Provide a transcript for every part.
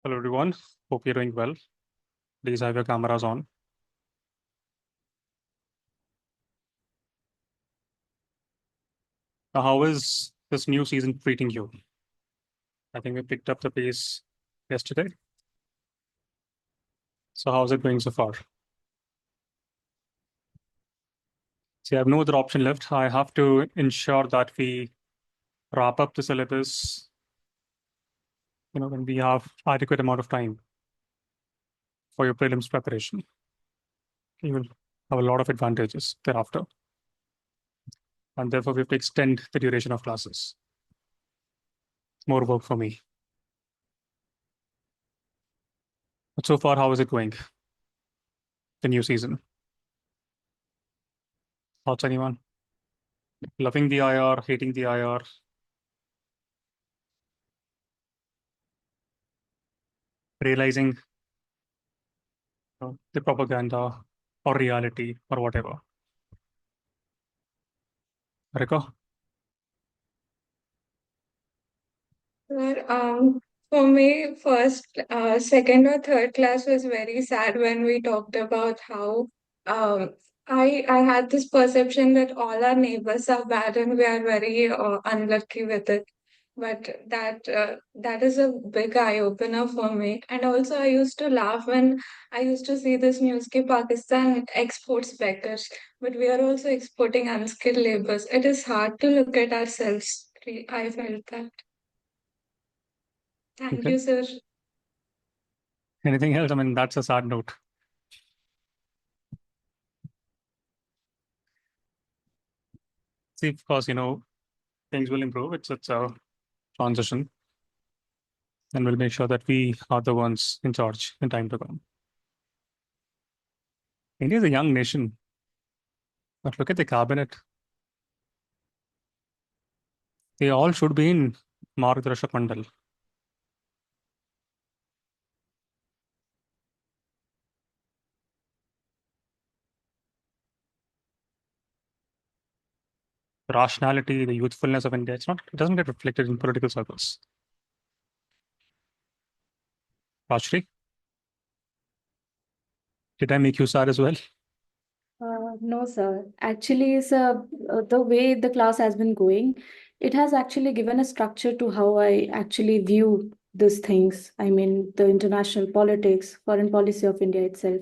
Hello everyone, hope you're doing well. Please have your cameras on. Now, how is this new season treating you? I think we picked up the pace yesterday. So how's it going so far? See, I have no other option left. I have to ensure that we wrap up the syllabus, when we have adequate amount of time for your prelims preparation. You will have a lot of advantages thereafter. And therefore, we have to extend the duration of classes. More work for me. But so far, how is it going? The new season. Thoughts, anyone? Loving the IR, hating the IR? Realizing the propaganda or reality or whatever. Rika? Sir, for me, second or third class was very sad when we talked about how um, I had this perception that all our neighbors are bad and we are very unlucky with it. But that is a big eye opener for me. And also, I used to laugh when I used to see this news कि Pakistan exports beggars, but we are also exporting unskilled laborers. It is hard to look at ourselves. I felt that. Thank Okay. you, sir. Anything else? I mean, that's a sad note. See, of course, things will improve. It's a transition. And we'll make sure that we are the ones in charge in time to come. India is a young nation. But look at the cabinet. They all should be in Margdarshak Mandal. The rationality, the youthfulness of India, it doesn't get reflected in political circles. Rajshri, did I make you sad as well? No, sir. Actually, sir, the way the class has been going, it has actually given a structure to how I actually view these things. I mean, the international politics, foreign policy of India itself.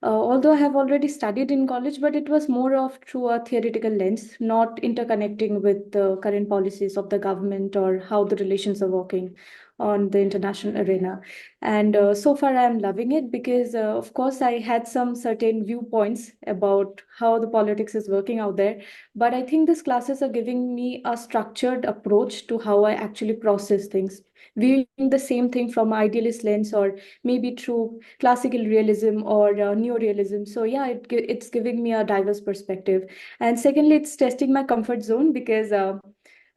Although I have already studied in college, but it was more of through a theoretical lens, not interconnecting with the current policies of the government or how the relations are working on the international arena. And so far, I'm loving it because, of course, I had some certain viewpoints about how the politics is working out there. But I think these classes are giving me a structured approach to how I actually process things, viewing the same thing from idealist lens or maybe through classical realism or neorealism. So yeah, it's giving me a diverse perspective. And secondly, it's testing my comfort zone because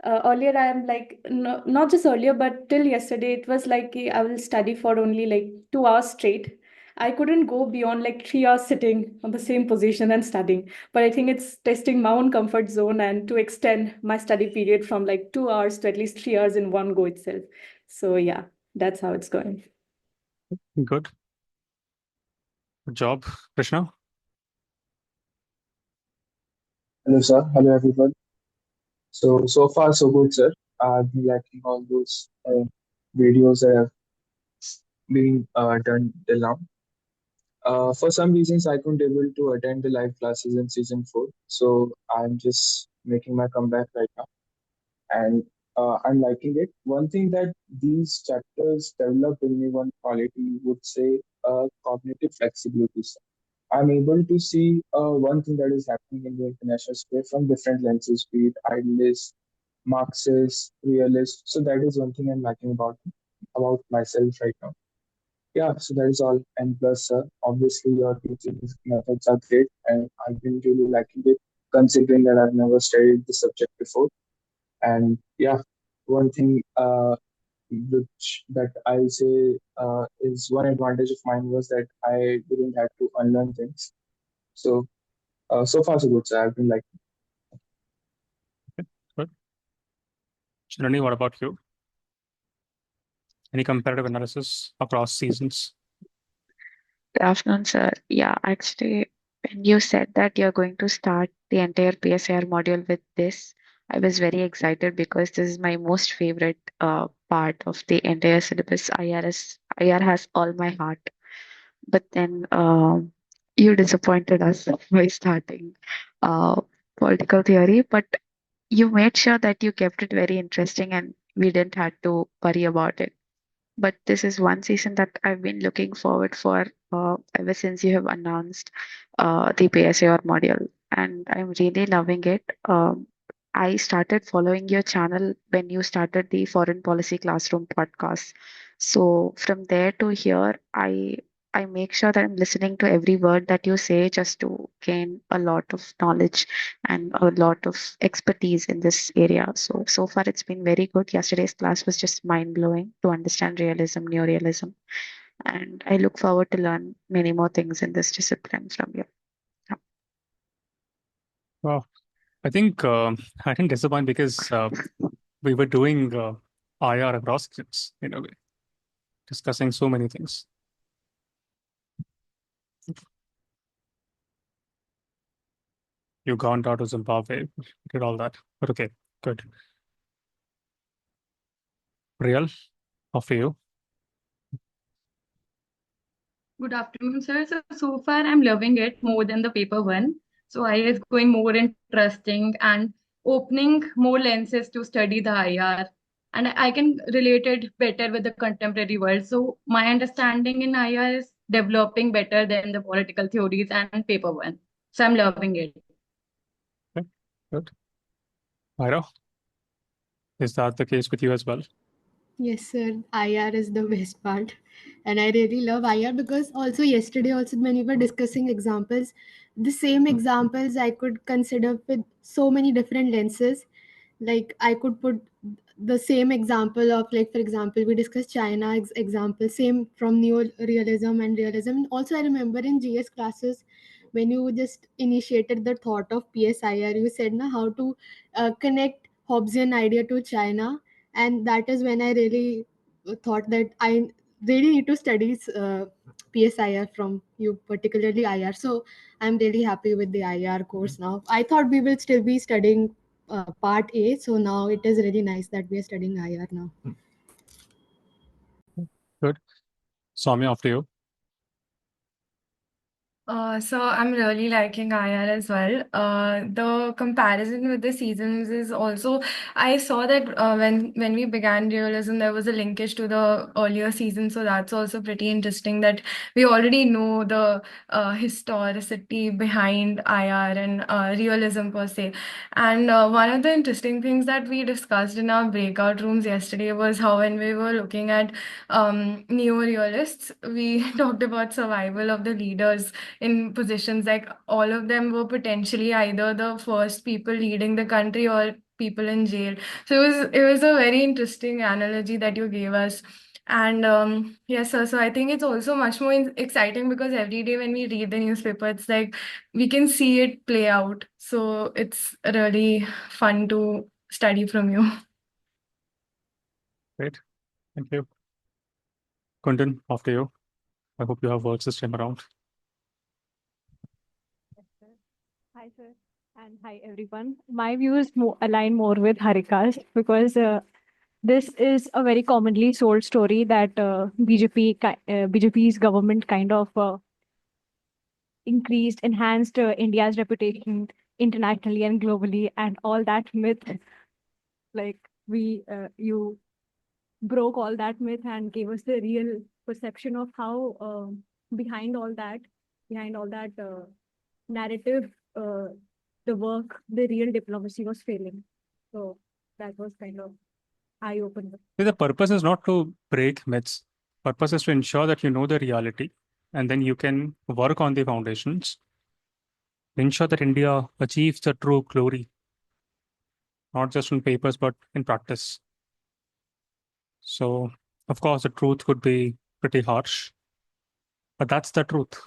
earlier I am like not just earlier but till yesterday it was like I will study for only like 2 hours straight. I couldn't go beyond like 3 hours sitting on the same position and studying. But I think it's testing my own comfort zone and to extend my study period from like 2 hours to at least 3 hours in one go itself. So yeah, that's how it's going. Good. Good job, Krishna. Hello, sir. Hello, everyone. So far, so good, sir. I've been liking all those videos that have been done till now. For some reasons, I couldn't able to attend the live classes in season 4, so I'm just making my comeback right now, and I'm liking it. One thing that these chapters develop in me, one quality would say, cognitive flexibility, sir. I'm able to see one thing that is happening in the international space from different lenses, be it idealist, Marxist, realist. So that is one thing I'm liking about myself right now. Yeah, so that is all. And plus, obviously, your teaching methods are great, and I've been really liking it, considering that I've never studied the subject before. And yeah, one thing which that I say is one advantage of mine was that I didn't have to unlearn things. So so far so good. So I've been like, Okay, good. Shirani, what about you? Any comparative analysis across seasons? Good afternoon, sir. Yeah, actually, when you said that you're going to start the entire PSIR module with this, I was very excited because this is my most favorite part of the entire syllabus. IR has all my heart. But then you disappointed us by starting uh, political theory, but you made sure that you kept it very interesting and we didn't have to worry about it. But this is one season that I've been looking forward for ever since you have announced the PSIR module, and I'm really loving it. I started following your channel when you started the Foreign Policy Classroom podcast. So from there to here, I make sure that I'm listening to every word that you say just to gain a lot of knowledge and a lot of expertise in this area. So far it's been very good. Yesterday's class was just mind blowing to understand realism, neorealism, and I look forward to learn many more things in this discipline from you. Yeah. Well, I think I didn't disappoint because we were doing IR across seasons in a way, discussing so many things. You gone down to Zimbabwe, did all that. But okay, good. Real, after you. Good afternoon, sir. So far I'm loving it more than the paper one. So I is going more interesting and opening more lenses to study the IR. And I can relate it better with the contemporary world. So my understanding in IR is developing better than the political theories and paper one. So I'm loving it. Okay, good. Myra, is that the case with you as well? Yes, sir. IR is the best part. And I really love IR because also yesterday, also when we were discussing examples, the same examples I could consider with so many different lenses. Like I could put the same example of, like, for example, we discussed China example, same from neo-realism and realism. Also, I remember in GS classes when you just initiated the thought of PSIR, you said na how to connect Hobbesian idea to China, and that is when I really thought that I really need to study PSIR from you, particularly IR. So I'm really happy with the IR course now. I thought we will still be studying part A, so now it is really nice that we are studying IR now. Good. Soumya, after you. So I'm really liking IR as well. The comparison with the seasons is also, I saw that when we began realism, there was a linkage to the earlier season. So that's also pretty interesting that we already know the historicity behind IR and realism per se. And one of the interesting things that we discussed in our breakout rooms yesterday was how when we were looking at neo-realists, we talked about survival of the leaders in positions, like all of them were potentially either the first people leading the country or people in jail. So it was a very interesting analogy that you gave us. And yes, sir, so I think it's also much more exciting because every day when we read the newspaper, it's like we can see it play out. So it's really fun to study from you. Great. Thank you. Kundan, after you. I hope you have words this time around. Yes, sir. Hi, sir, and hi, everyone. My views align more with Harika's because this is a very commonly sold story that BJP's government kind of enhanced India's reputation internationally and globally, and all that myth, like you broke all that myth and gave us the real perception of how behind all that, narrative, the work, the real diplomacy was failing. So that was kind of eye-opener. The purpose is not to break myths. Purpose is to ensure that you know the reality, and then you can work on the foundations, ensure that India achieves the true glory, not just on papers, but in practice. So, of course, the truth could be pretty harsh, but that's the truth.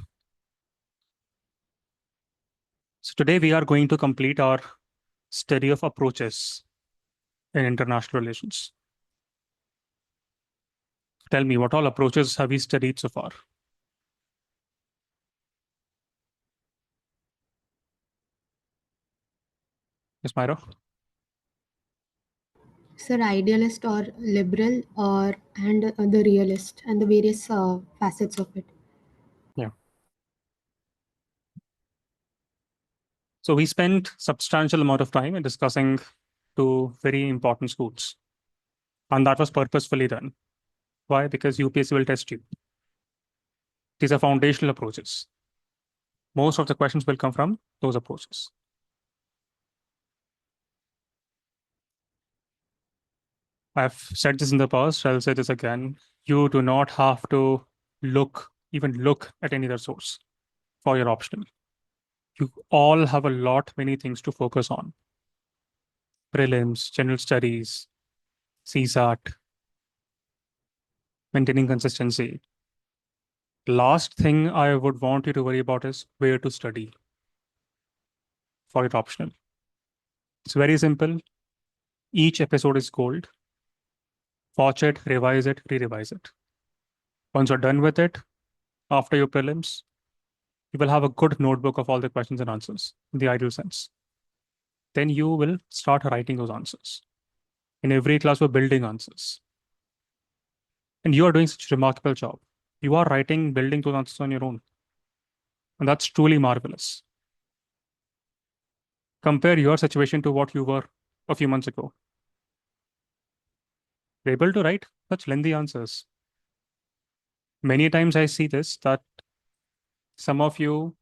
So today we are going to complete our study of approaches in international relations. tell me, what all approaches have we studied so far? Yes, Myra? Sir, idealist or liberal and the realist and the various facets of it. Yeah. So we spent substantial amount of time in discussing two very important schools. And that was purposefully done. Why? Because UPSC will test you. These are foundational approaches. Most of the questions will come from those approaches. I've said this in the past, I'll say this again. You do not have to even look at any other source for your optional. You all have many things to focus on. Prelims, general studies, CSAT, maintaining consistency. Last thing I would want you to worry about is where to study for your optional. It's very simple. Each episode is gold. Watch it, revise it, re-revise it. Once you're done with it, after your prelims, you will have a good notebook of all the questions and answers in the ideal sense. Then you will start writing those answers. In every class, we're building answers. And you are doing such a remarkable job. You are building those answers on your own. And that's truly marvelous. Compare your situation to what you were a few months ago. You're able to write such lengthy answers. Many times I see this, that some of you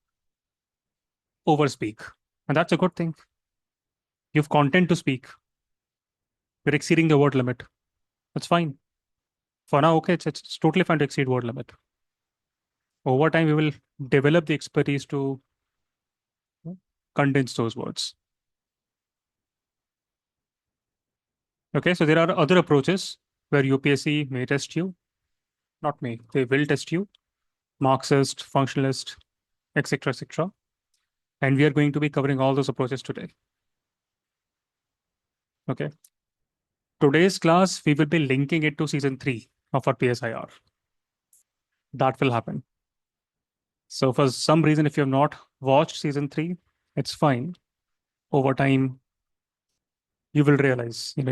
overspeak, and that's a good thing. You have content to speak. You're exceeding the word limit. That's fine. For now, okay, it's totally fine to exceed word limit. Over time, we will develop the expertise to condense those words. Okay, so there are other approaches where UPSC may test you. Not may, they will test you. Marxist, functionalist, etc., etc. And we are going to be covering all those approaches today. Okay. Today's class, we will be linking it to season 3 of our PSIR. That will happen. So for some reason, if you have not watched season 3, it's fine. Over time, you will realize, you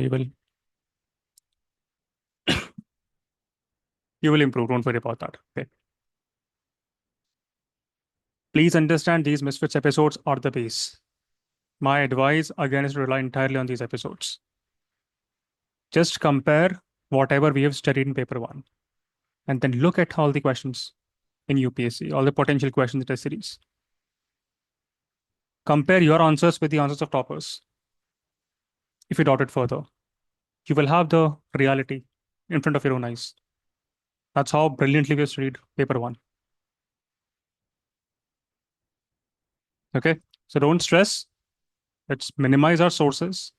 will improve. Don't worry about that. Okay. Please understand these Misfits episodes are the base. My advice again is to rely entirely on these episodes. Just compare whatever we have studied in paper 1 and then look at all the questions in UPSC, all the potential questions in the series. Compare your answers with the answers of toppers. If you doubt it further, you will have the reality in front of your own eyes. That's how brilliantly we have studied paper 1. Okay, so don't stress. Let's minimize our sources,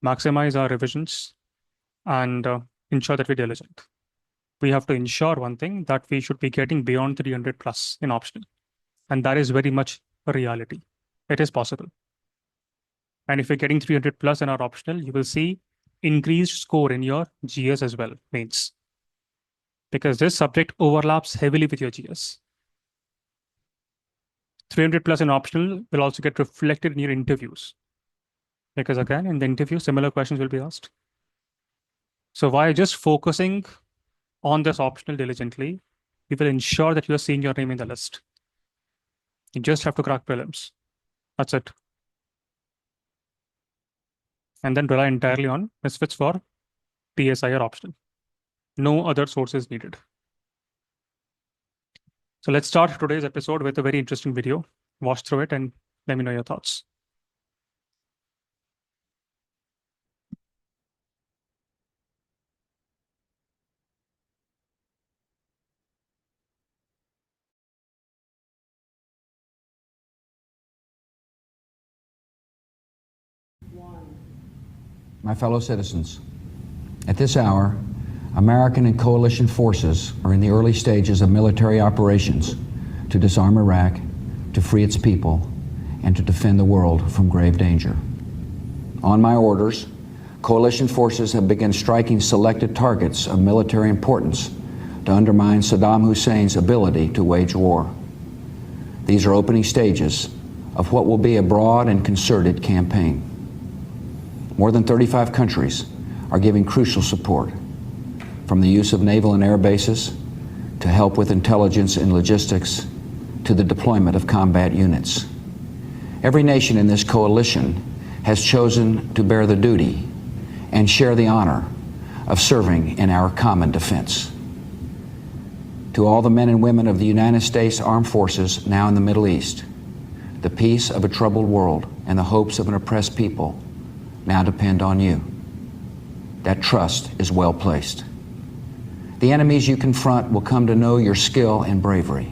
maximize our revisions, and ensure that we're diligent. We have to ensure one thing, that we should be getting beyond 300 plus in optional. And that is very much a reality. It is possible. And if you're getting 300 plus in our optional, you will see increased score in your GS as well, mains. Because this subject overlaps heavily with your GS. 300 plus in optional will also get reflected in your interviews. Because again, in the interview, similar questions will be asked. So by just focusing on this optional diligently, we will ensure that you are seeing your name in the list. You just have to crack prelims. That's it. And then rely entirely on Misfits for PSIR optional. No other sources needed. So let's start today's episode with a very interesting video. Watch through it and let me know your thoughts. My fellow citizens, at this hour, American and coalition forces are in the early stages of military operations to disarm Iraq, to free its people, and to defend the world from grave danger. On my orders, coalition forces have begun striking selected targets of military importance to undermine Saddam Hussein's ability to wage war. These are opening stages of what will be a broad and concerted campaign. More than 35 countries are giving crucial support, from the use of naval and air bases to help with intelligence and logistics to the deployment of combat units. Every nation in this coalition has chosen to bear the duty and share the honor of serving in our common defense. To all the men and women of the United States Armed Forces now in the Middle East, the peace of a troubled world and the hopes of an oppressed people now depend on you. That trust is well placed. The enemies you confront will come to know your skill and bravery.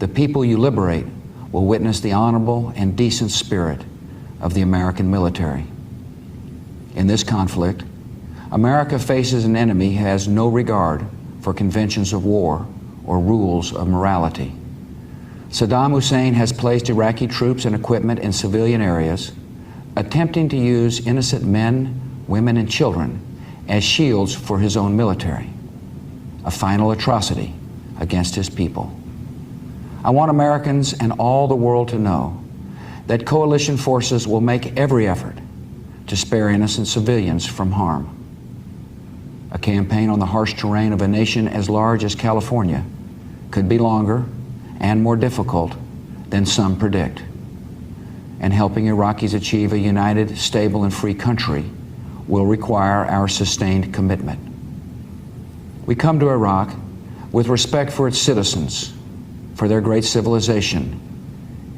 The people you liberate will witness the honorable and decent spirit of the American military. In this conflict, America faces an enemy who has no regard for conventions of war or rules of morality. Saddam Hussein has placed Iraqi troops and equipment in civilian areas, attempting to use innocent men, women, and children as shields for his own military, a final atrocity against his people. I want Americans and all the world to know that coalition forces will make every effort to spare innocent civilians from harm. A campaign on the harsh terrain of a nation as large as California could be longer and more difficult than some predict. And helping Iraqis achieve a united, stable, and free country will require our sustained commitment. We come to Iraq with respect for its citizens, for their great civilization,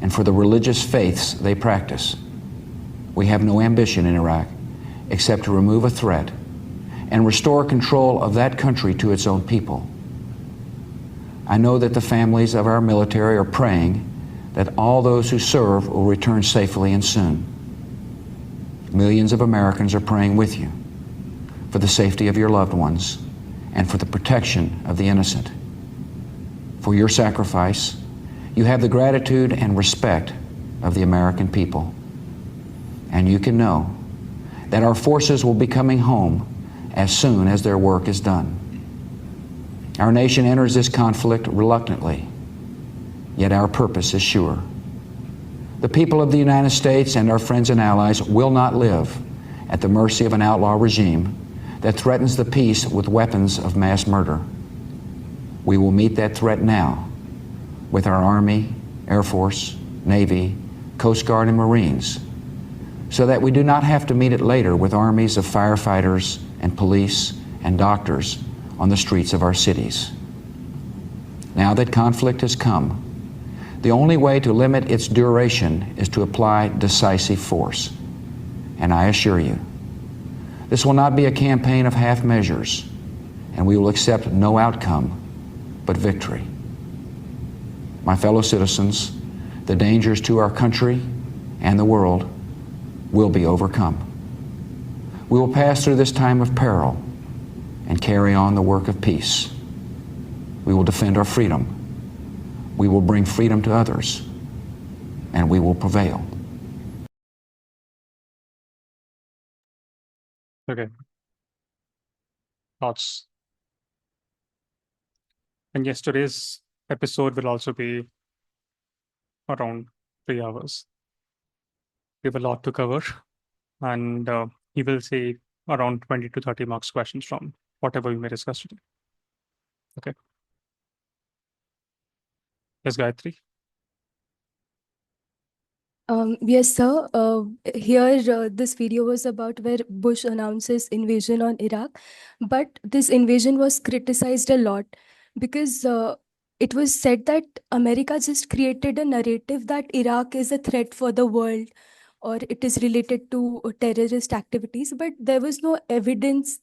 and for the religious faiths they practice. We have no ambition in Iraq except to remove a threat and restore control of that country to its own people. I know that the families of our military are praying that all those who serve will return safely and soon. Millions of Americans are praying with you for the safety of your loved ones and for the protection of the innocent. For your sacrifice, you have the gratitude and respect of the American people. And you can know that our forces will be coming home as soon as their work is done. Our nation enters this conflict reluctantly, yet our purpose is sure. The people of the United States and our friends and allies will not live at the mercy of an outlaw regime that threatens the peace with weapons of mass murder. We will meet that threat now with our Army, Air Force, Navy, Coast Guard, and Marines, so that we do not have to meet it later with armies of firefighters and police and doctors on the streets of our cities. Now that conflict has come, the only way to limit its duration is to apply decisive force. And I assure you, this will not be a campaign of half measures, and we will accept no outcome but victory. My fellow citizens, the dangers to our country and the world will be overcome. We will pass through this time of peril and carry on the work of peace. We will defend our freedom. We will bring freedom to others, and we will prevail. Okay. Thoughts? And yesterday's episode will also be around 3 hours. We have a lot to cover, and he will say around 20 to 30 marks questions from whatever we may discuss today. Okay. Yes, Gayatri. Yes, sir. Here, this video was about where Bush announces invasion on Iraq, but this invasion was criticized a lot because it was said that America just created a narrative that Iraq is a threat for the world or it is related to terrorist activities, but there was no evidence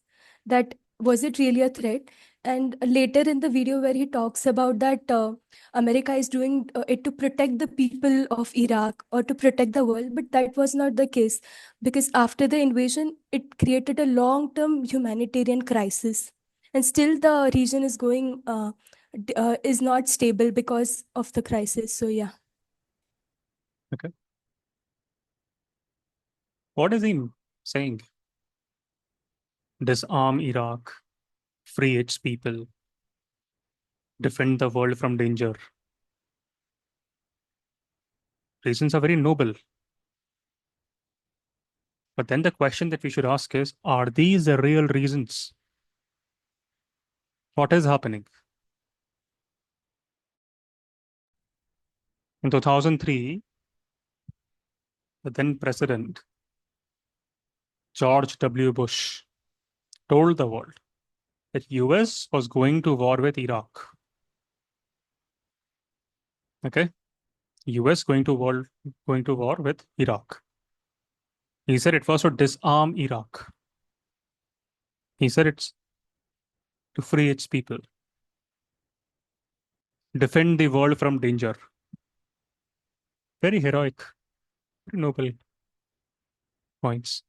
that was it really a threat. And later in the video where he talks about that America is doing it to protect the people of Iraq or to protect the world, but that was not the case because after the invasion, it created a long-term humanitarian crisis. And still the region is going, is not stable because of the crisis. So yeah. Okay. What is he saying? disarm Iraq, free its people, defend the world from danger. Reasons are very noble. But then the question that we should ask is, are these the real reasons? What is happening? In 2003, the then president, George W. Bush, told the world that US was going to war with Iraq. Okay? US going to war with Iraq. He said it was to disarm Iraq. He said it's to free its people, defend the world from danger. Very heroic, very noble points.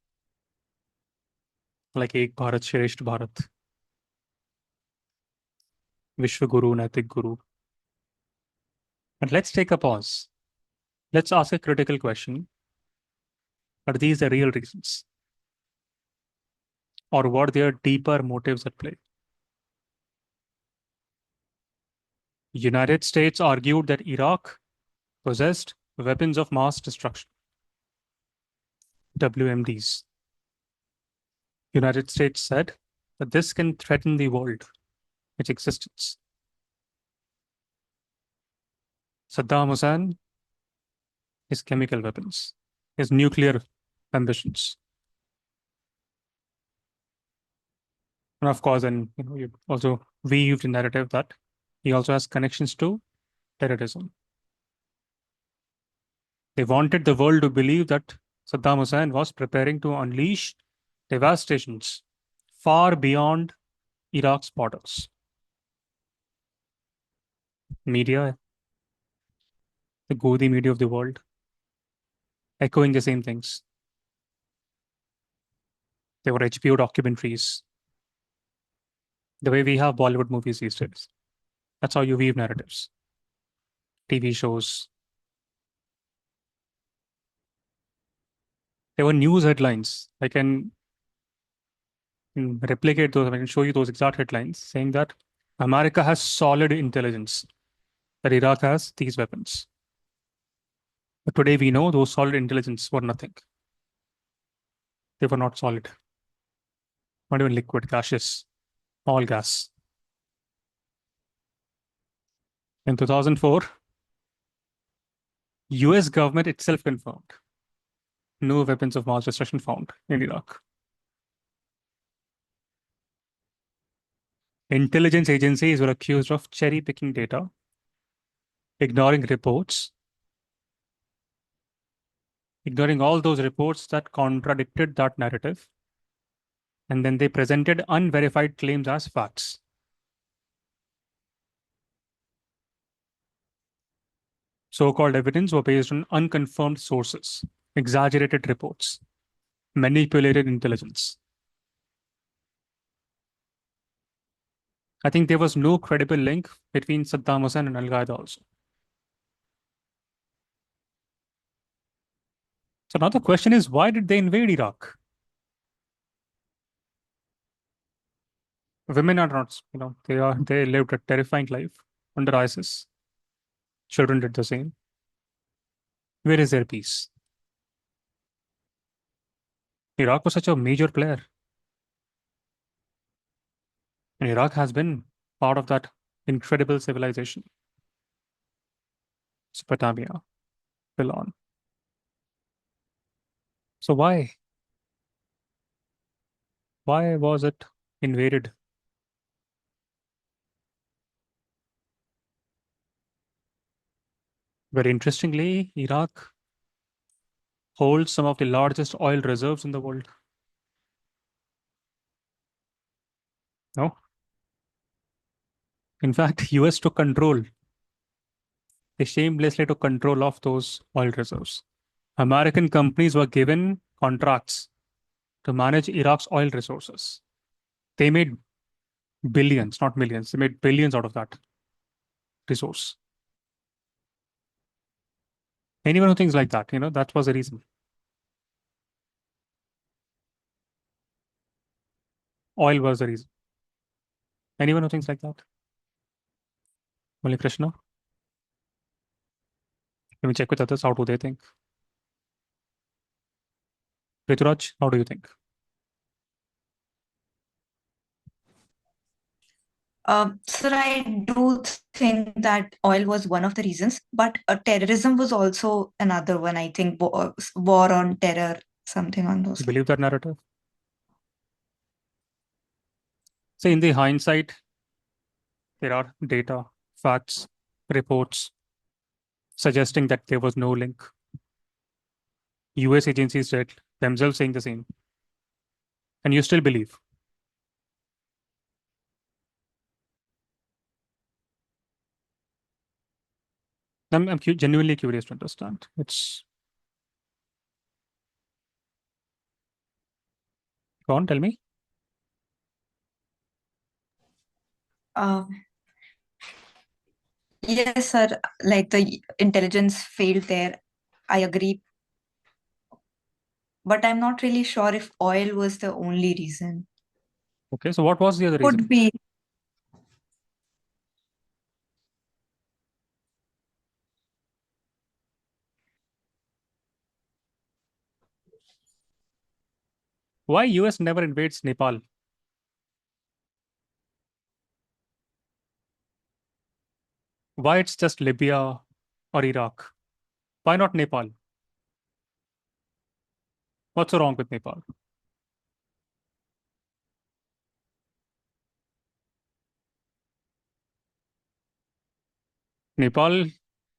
Like Ek Bharat Shresth Bharat, Vishwa Guru, Naitik Guru. But let's take a pause. Let's ask a critical question. Are these the real reasons? Or were there deeper motives at play? United States argued that Iraq possessed weapons of mass destruction, WMDs. United States said that this can threaten the world, its existence. Saddam Hussein, his chemical weapons, his nuclear ambitions. And of course, and you also weaved a narrative that he also has connections to terrorism. They wanted the world to believe that Saddam Hussein was preparing to unleash devastations far beyond Iraq's borders. Media, the Gandhi media of the world, echoing the same things. There were HBO documentaries, the way we have Bollywood movies these days. That's how you weave narratives. TV shows. There were news headlines. I can replicate those. I can show you those exact headlines saying that America has solid intelligence, that Iraq has these weapons. But today we know those solid intelligence were nothing. They were not solid. Not even liquid, gaseous, all gas. In 2004, US government itself confirmed no weapons of mass destruction found in Iraq. Intelligence agencies were accused of cherry picking data, ignoring reports, ignoring all those reports that contradicted that narrative, and then they presented unverified claims as facts. So-called evidence were based on unconfirmed sources, exaggerated reports, manipulated intelligence. I think there was no credible link between Saddam Hussein and Al-Qaeda also. So now the question is, why did they invade Iraq? Women are not, they lived a terrifying life under ISIS. Children did the same. Where is their peace? Iraq was such a major player. And Iraq has been part of that incredible civilization. Mesopotamia, Babylon. So why? Why was it invaded? Very interestingly, Iraq holds some of the largest oil reserves in the world. No? In fact, US took control. They shamelessly took control of those oil reserves. American companies were given contracts to manage Iraq's oil resources. They made billions, not millions. They made billions out of that resource. Anyone who thinks like that, that was the reason. oil was the reason. Anyone who thinks like that? Only Krishna? Let me check with others. How do they think? Rituraj, how do you think? Sir, I do think that oil was one of the reasons, but terrorism was also another one. I think war on terror, something on those You lines. believe that narrative? So in the hindsight, there are data, facts, reports suggesting that there was no link. US agencies said themselves saying the same. And you still believe. I'm genuinely curious to understand. Go on, tell me. Yes, sir. Like the intelligence failed there. I agree. But I'm not really sure if oil was the only reason. Okay, so what was the other reason? Could be. Why US never invades Nepal? Why it's just Libya or Iraq? Why not Nepal? What's so wrong with Nepal? Nepal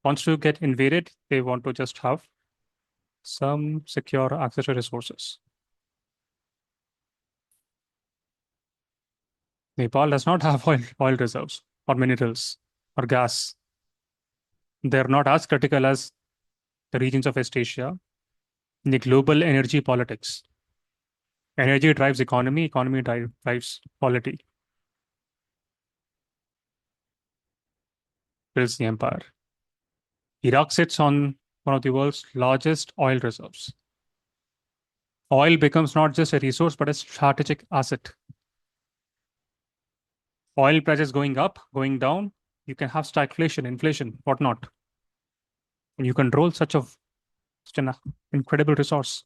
wants to get invaded. They want to just have some secure access to resources. Nepal does not have oil reserves or minerals or gas. They're not as critical as the regions of West Asia in the global energy politics. Energy drives economy, economy drives polity, builds the empire. Iraq sits on one of the world's largest oil reserves. Oil becomes not just a resource, but a strategic asset. Oil prices going up, going down, you can have stagflation, inflation, whatnot. And you control such an incredible resource.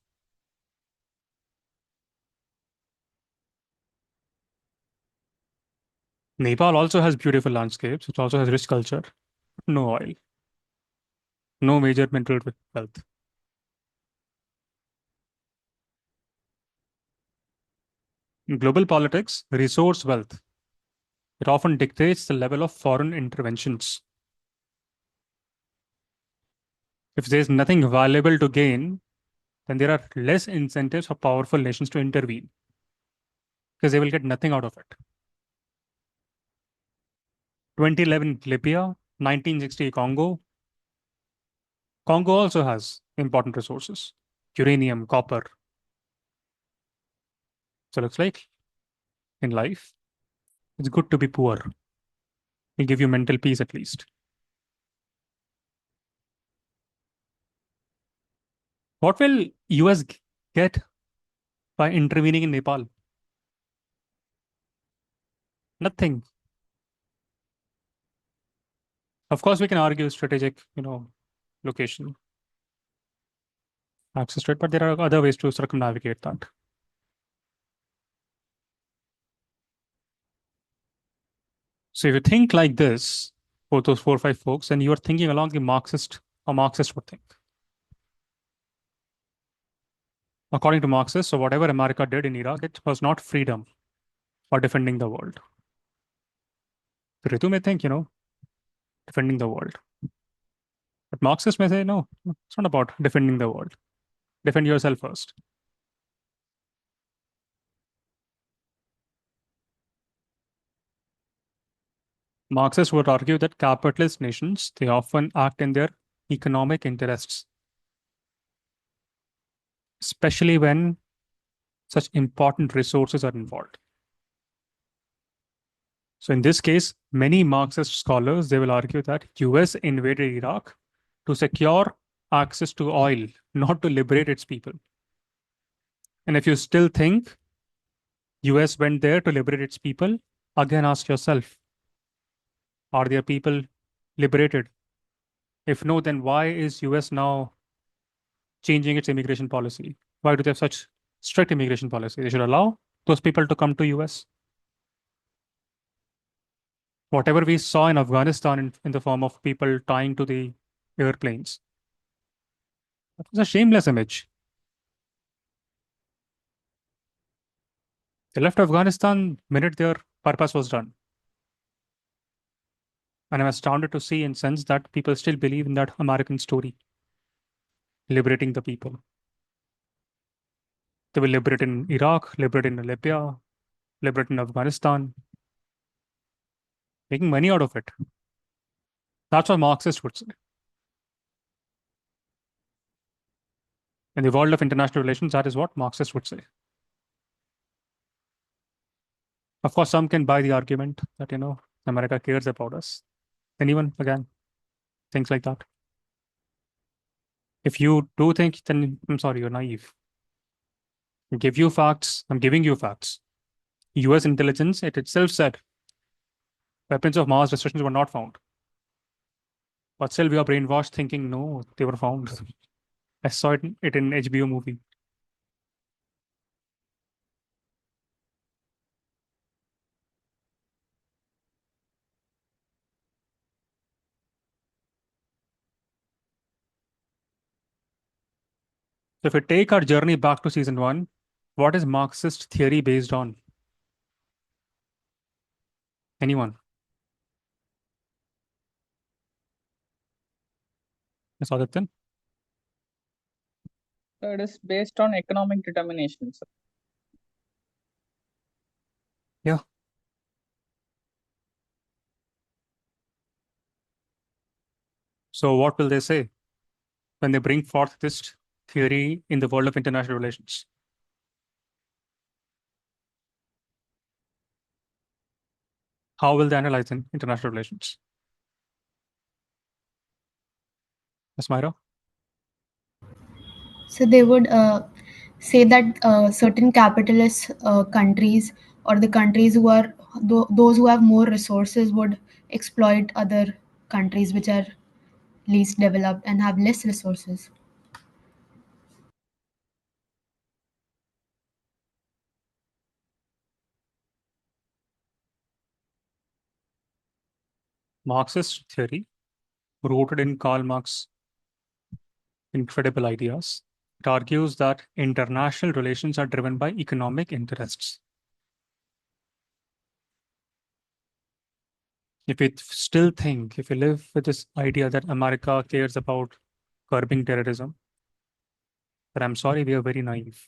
Nepal also has beautiful landscapes. It also has rich culture. No oil. No major mineral wealth. In global politics, resource wealth. It often dictates the level of foreign interventions. If there's nothing valuable to gain, then there are less incentives for powerful nations to intervene because they will get nothing out of it. 2011 Libya, 1960 Congo. Congo also has important resources, uranium, copper. So it looks like in life, it's good to be poor. It'll give you mental peace at least. What will US get by intervening in Nepal? Nothing. Of course, we can argue strategic, location, access to it, but there are other ways to circumnavigate that. So if you think like this, for those 4 or 5 folks, and you're thinking along the Marxist would think. According to Marxists, so whatever America did in Iraq, it was not freedom or defending the world. Ritu may think, defending the world. But Marxists may say, no, it's not about defending the world. Defend yourself first. Marxists would argue that capitalist nations, they often act in their economic interests, especially when such important resources are involved. So in this case, many Marxist scholars, they will argue that US invaded Iraq to secure access to oil, not to liberate its people. And if you still think US went there to liberate its people. Again, ask yourself, are their people liberated? If no, then why is US now changing its immigration policy? Why do they have such strict immigration policy? They should allow those people to come to US. Whatever we saw in Afghanistan in the form of people tying to the airplanes, that was a shameless image. They left Afghanistan minute their purpose was done. And I'm astounded to see and sense that people still believe in that American story, liberating the people. They will liberate in Iraq, liberate in Libya, liberate in Afghanistan, making money out of it. That's what Marxists would say. In the world of international relations, that is what Marxists would say. Of course, some can buy the argument that, America cares about us. Anyone, again, things like that. If you do think, then I'm sorry, you're naive. I give you facts. I'm giving you facts. US intelligence, it itself said weapons of mass destruction were not found. But still, we are brainwashed thinking, no, they were found. I saw it in HBO movie. So if we take our journey back to season 1, what is Marxist theory based on? Anyone? Ms. Adityan? So it is based on economic determination, sir. Yeah. So what will they say when they bring forth this theory in the world of international relations? How will they analyze in international relations? Ms. Myra? So they would say that certain capitalist countries or the countries who are those who have more resources would exploit other countries which are least developed and have less resources. Marxist theory, rooted in Karl Marx's incredible ideas, it argues that international relations are driven by economic interests. If we still think, if we live with this idea that America cares about curbing terrorism, then I'm sorry, we are very naive.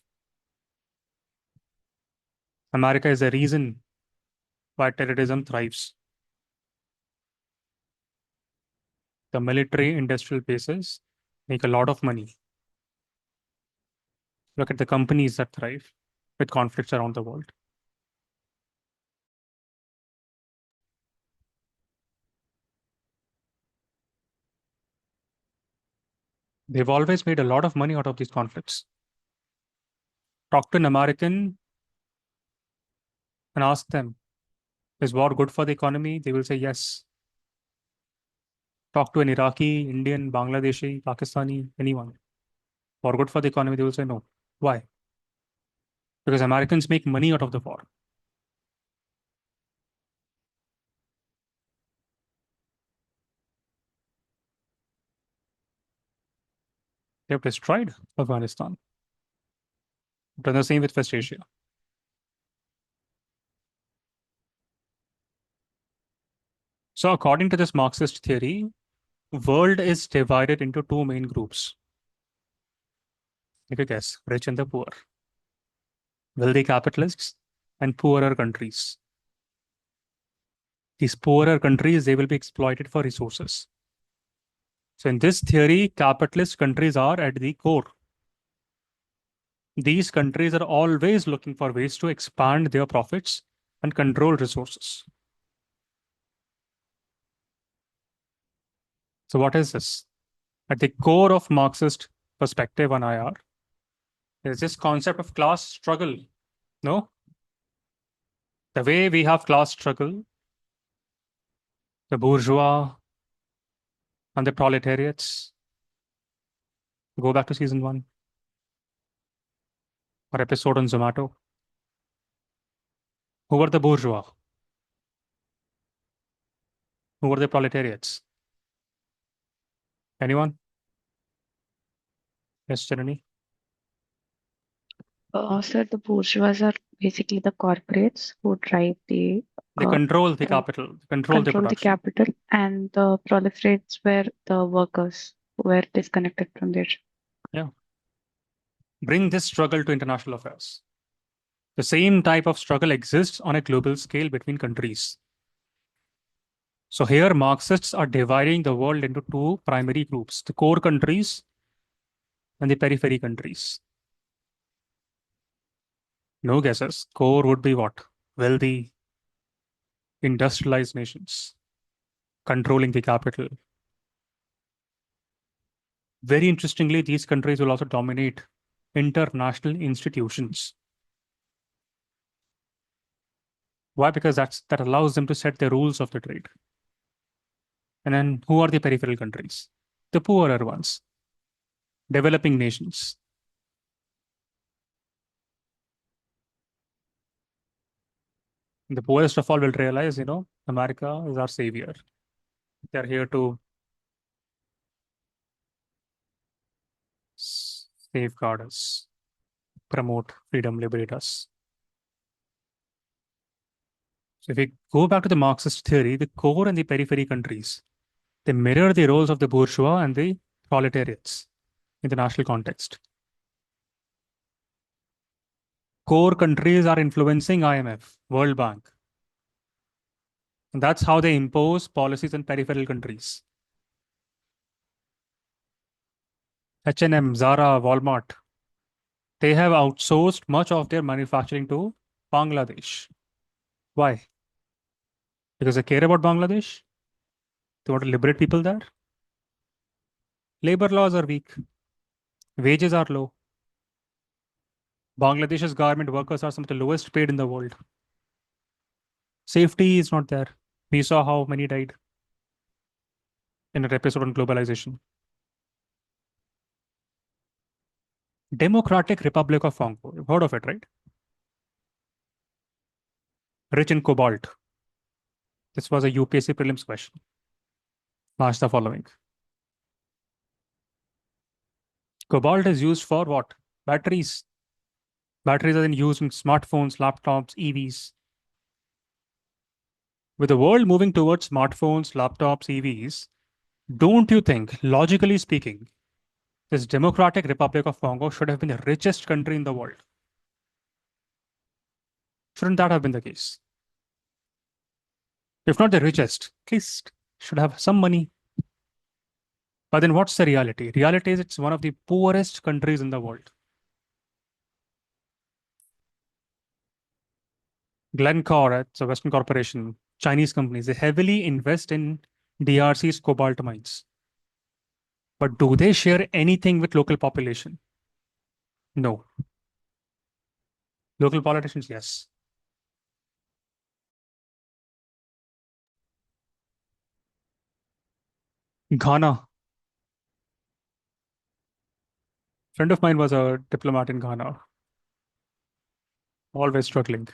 America is the reason why terrorism thrives. The military industrial bases make a lot of money. Look at the companies that thrive with conflicts around the world. They've always made a lot of money out of these conflicts. Talk to an American and ask them, is war good for the economy? They will say yes. Talk to an Iraqi, Indian, Bangladeshi, Pakistani, anyone. War good for the economy? They will say no. Why? Because Americans make money out of the war. They have destroyed Afghanistan. Done the same with West Asia. So according to this Marxist theory, world is divided into two main groups. Take a guess, rich and the poor. Wealthy capitalists and poorer countries. These poorer countries, they will be exploited for resources. So in this theory, capitalist countries are at the core. These countries are always looking for ways to expand their profits and control resources. So what is this? At the core of Marxist perspective on IR is this concept of class struggle. No? The way we have class struggle, the bourgeois and the proletariats, go back to season 1 or episode on Zomato. Who were the bourgeois? Who were the proletariats? Anyone? Yes, Janani? So the bourgeois are basically the corporates who drive They uh, control the the capital, control the control the production. capital, and the proliferates were the workers who were disconnected from their. Yeah. Bring this struggle to international affairs. The same type of struggle exists on a global scale between countries. So here, Marxists are dividing the world into two primary groups, the core countries and the periphery countries. No guesses. Core would be what? Wealthy, industrialized nations, controlling the capital. Very interestingly, these countries will also dominate international institutions. Why? Because that allows them to set the rules of the trade. And then who are the peripheral countries? The poorer ones, developing nations. The poorest of all will realize, America is our savior. They're here to safeguard us, promote freedom, liberate us. So if we go back to the Marxist theory, the core and the periphery countries, they mirror the roles of the bourgeois and the proletariats in the national context. Core countries are influencing IMF, World Bank. And that's how they impose policies on peripheral countries. H&M, Zara, Walmart, they have outsourced much of their manufacturing to Bangladesh. Why? Because they care about Bangladesh? They want to liberate people there? Labor laws are weak. Wages are low. Bangladesh's garment workers are some of the lowest paid in the world. Safety is not there. We saw how many died in an episode on globalization. Democratic Republic of Congo. You've heard of it, right? Rich in cobalt. This was a UPSC prelims question. Match the following. Cobalt is used for what? Batteries. Batteries are then used in smartphones, laptops, EVs. With the world moving towards smartphones, laptops, EVs, don't you think, logically speaking, this Democratic Republic of Congo should have been the richest country in the world? Shouldn't that have been the case? If not the richest, at least should have some money. But then what's the reality? Reality is it's one of the poorest countries in the world. Glencore, it's a Western corporation, Chinese companies, they heavily invest in DRC's cobalt mines. But do they share anything with local population? No. Local politicians, yes. Ghana. Friend of mine was a diplomat in Ghana, always struggling.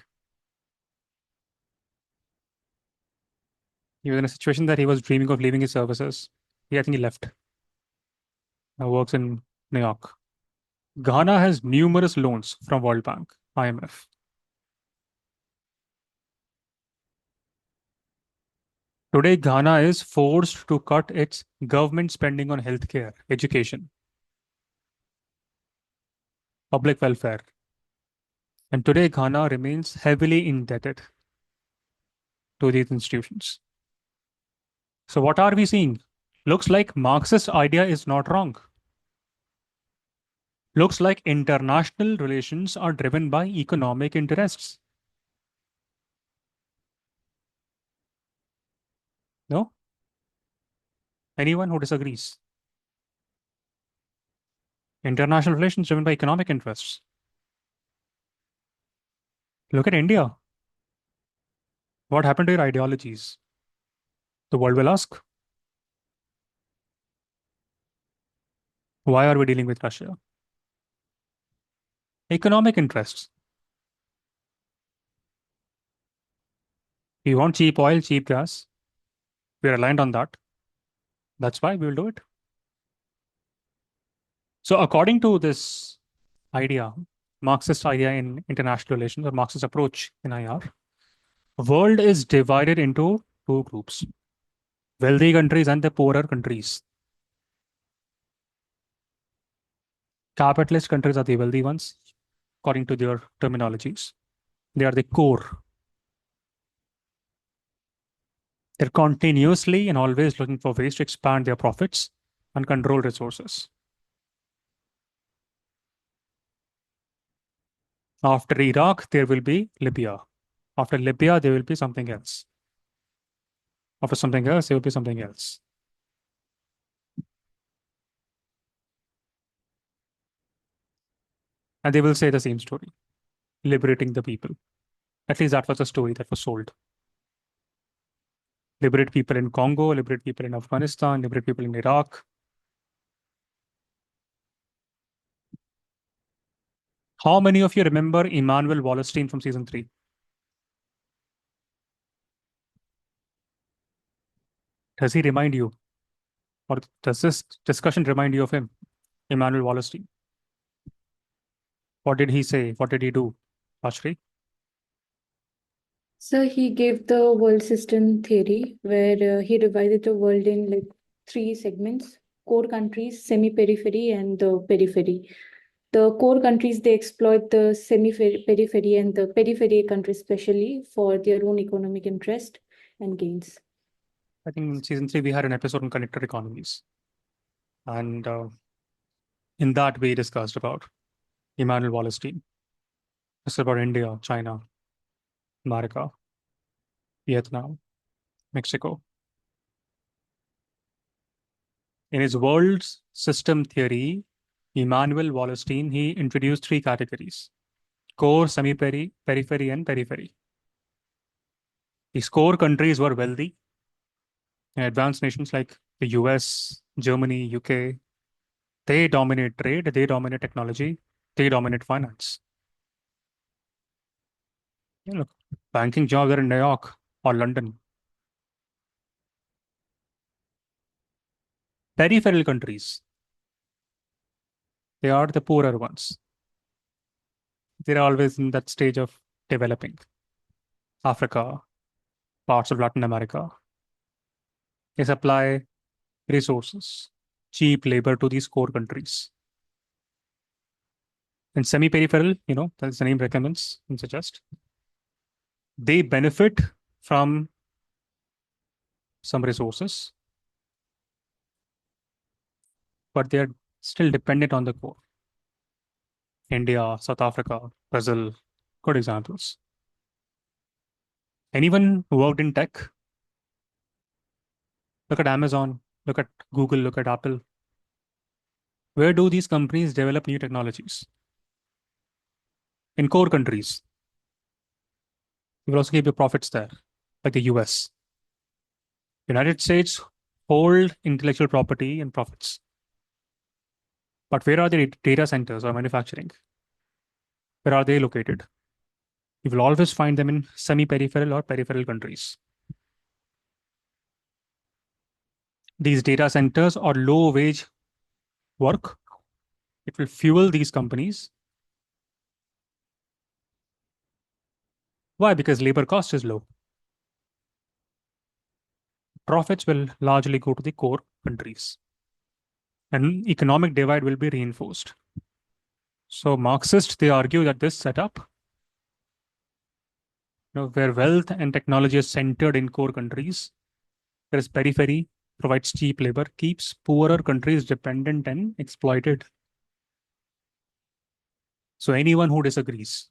He was in a situation that he was dreaming of leaving his services. I think he left. Now works in New York. Ghana has numerous loans from World Bank, IMF. Today, Ghana is forced to cut its government spending on healthcare, education, public welfare. And today, Ghana remains heavily indebted to these institutions. So, what are we seeing? Looks like Marxist idea is not wrong. Looks like international relations are driven by economic interests. No? Anyone who disagrees? International relations driven by economic interests. Look at India. What happened to your ideologies? The world will ask. Why are we dealing with Russia? Economic interests. We want cheap oil, cheap gas. We're aligned on that. That's why we will do it. So, according to this idea, Marxist idea in international relations or Marxist approach in IR, world is divided into two groups: wealthy countries and the poorer countries. Capitalist countries are the wealthy ones, according to their terminologies. They are the core. They're continuously and always looking for ways to expand their profits and control resources. After Iraq, there will be Libya. After Libya, there will be something else. After something else, there will be something else. And they will say the same story, liberating the people. At least that was the story that was sold. Liberate people in Congo, liberate people in Afghanistan, liberate people in Iraq. How many of you remember Immanuel Wallerstein from season 3? Does he remind you? Or does this discussion remind you of him? Immanuel Wallerstein. What did he say? What did he do? Ashri? So he gave the world system theory where he divided the world in like three segments: core countries, semi-periphery, and the periphery. The core countries, they exploit the semi-periphery and the periphery countries especially for their own economic interest and gains. I think in season 3 we had an episode on connected economies. And in that we discussed about Immanuel Wallerstein. It's about India, China, America, Vietnam, Mexico. In his world system theory, Immanuel Wallerstein, he introduced three categories: core, periphery, and periphery. These core countries were wealthy, and advanced nations like the US, Germany, UK. They dominate trade, they dominate technology, they dominate finance. Look, banking jobs are in New York or London. Peripheral countries, they are the poorer ones. They're always in that stage of developing. Africa, parts of Latin America. They supply resources, cheap labor to these core countries. And semi-peripheral, as the name recommends and suggests, they benefit from some resources, but they're still dependent on the core. India, South Africa, Brazil, good examples. Anyone who worked in tech, look at Amazon, look at Google, look at Apple. Where do these companies develop new technologies? In core countries. You will also keep your profits there, like the US. United States hold intellectual property and profits. But where are the data centers or manufacturing? Where are they located? You will always find them in semi-peripheral or peripheral countries. These data centers or low-wage work, it will fuel these companies. Why? Because labor cost is low. Profits will largely go to the core countries. And economic divide will be reinforced. So Marxists, they argue that this setup, where wealth and technology is centered in core countries, whereas periphery provides cheap labor, keeps poorer countries dependent and exploited. So anyone who disagrees,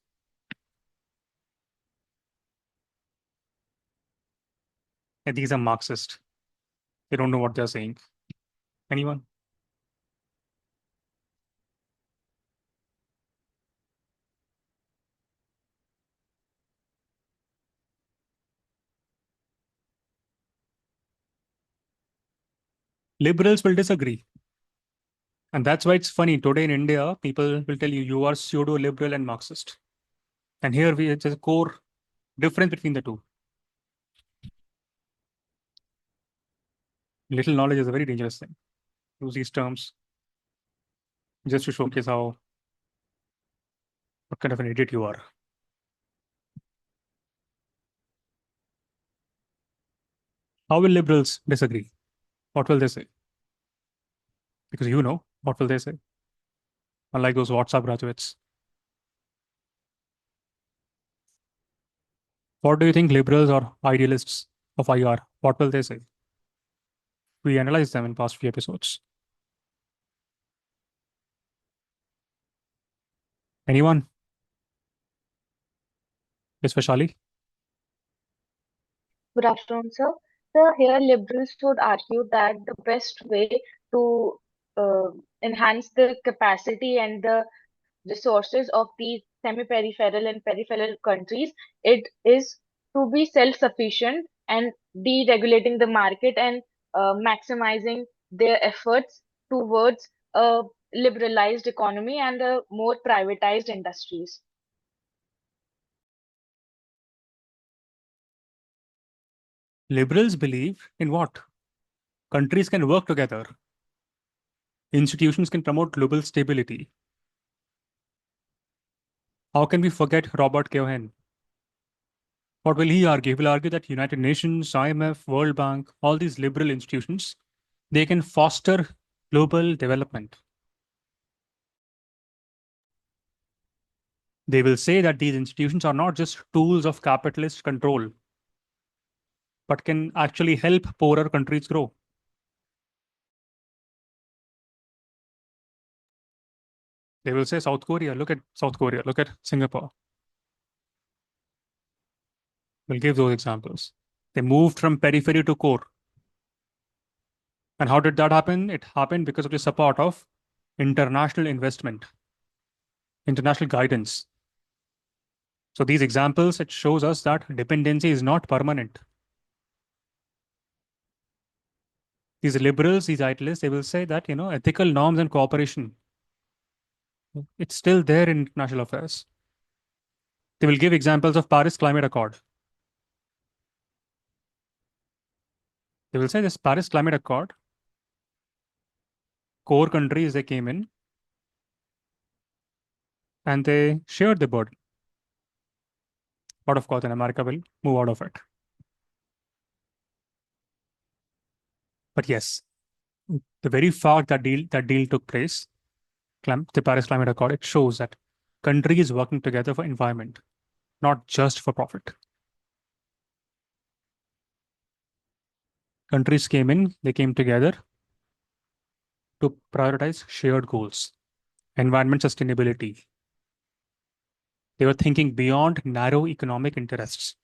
and these are Marxist, they don't know what they're saying. Anyone? Liberals will disagree. And that's why it's funny. Today in India, people will tell you, you are pseudo-liberal and Marxist. And here there's a core difference between the two. Little knowledge is a very dangerous thing. Use these terms just to showcase what kind of an idiot you are. How will liberals disagree? What will they say? Because what will they say? Unlike those WhatsApp graduates. What do you think liberals or idealists of IR, what will they say? We analyzed them in past few episodes. Anyone? Especially? Good afternoon, sir. So here liberals would argue that the best way to enhance the capacity and the resources of these semi-peripheral and peripheral countries, it is to be self-sufficient and deregulating the market and maximizing their efforts towards a liberalized economy and a more privatized industries. Liberals believe in what? Countries can work together. Institutions can promote global stability. How can we forget Robert Cohen? What will he argue? He will argue that United Nations, IMF, World Bank, all these liberal institutions, they can foster global development. They will say that these institutions are not just tools of capitalist control, but can actually help poorer countries grow. They will say South Korea, look at South Korea, look at Singapore. We'll give those examples. They moved from periphery to core. And how did that happen? It happened because of the support of international investment, international guidance. So these examples, it shows us that dependency is not permanent. These liberals, these idealists, they will say that, ethical norms and cooperation, it's still there in international affairs. They will give examples of Paris Climate Accord. They will say this Paris Climate Accord, core countries, they came in and they shared the burden. But of course, in America will move out of it. But yes, the very fact that deal took place, the Paris Climate Accord, it shows that countries working together for environment, not just for profit. Countries came in, they came together to prioritize shared goals, environment sustainability. They were thinking beyond narrow economic interests.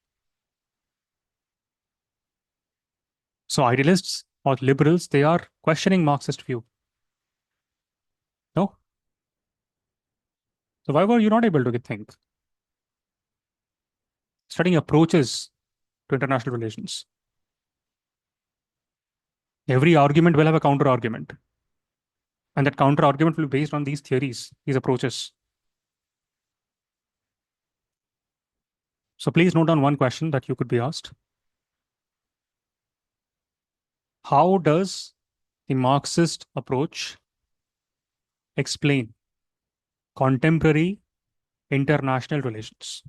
So idealists or liberals, they are questioning Marxist view. No? So why were you not able to think? Studying approaches to international relations. Every argument will have a counter argument. And that counter argument will be based on these theories, these approaches. So please note down one question that you could be asked. How does the Marxist approach explain contemporary international relations?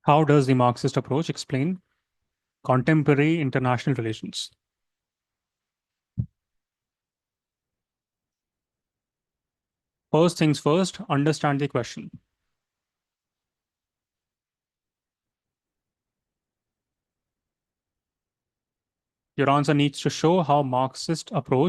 How does the Marxist approach explain contemporary international relations? First things first, understand the question. Your answer needs to show how Marxist approach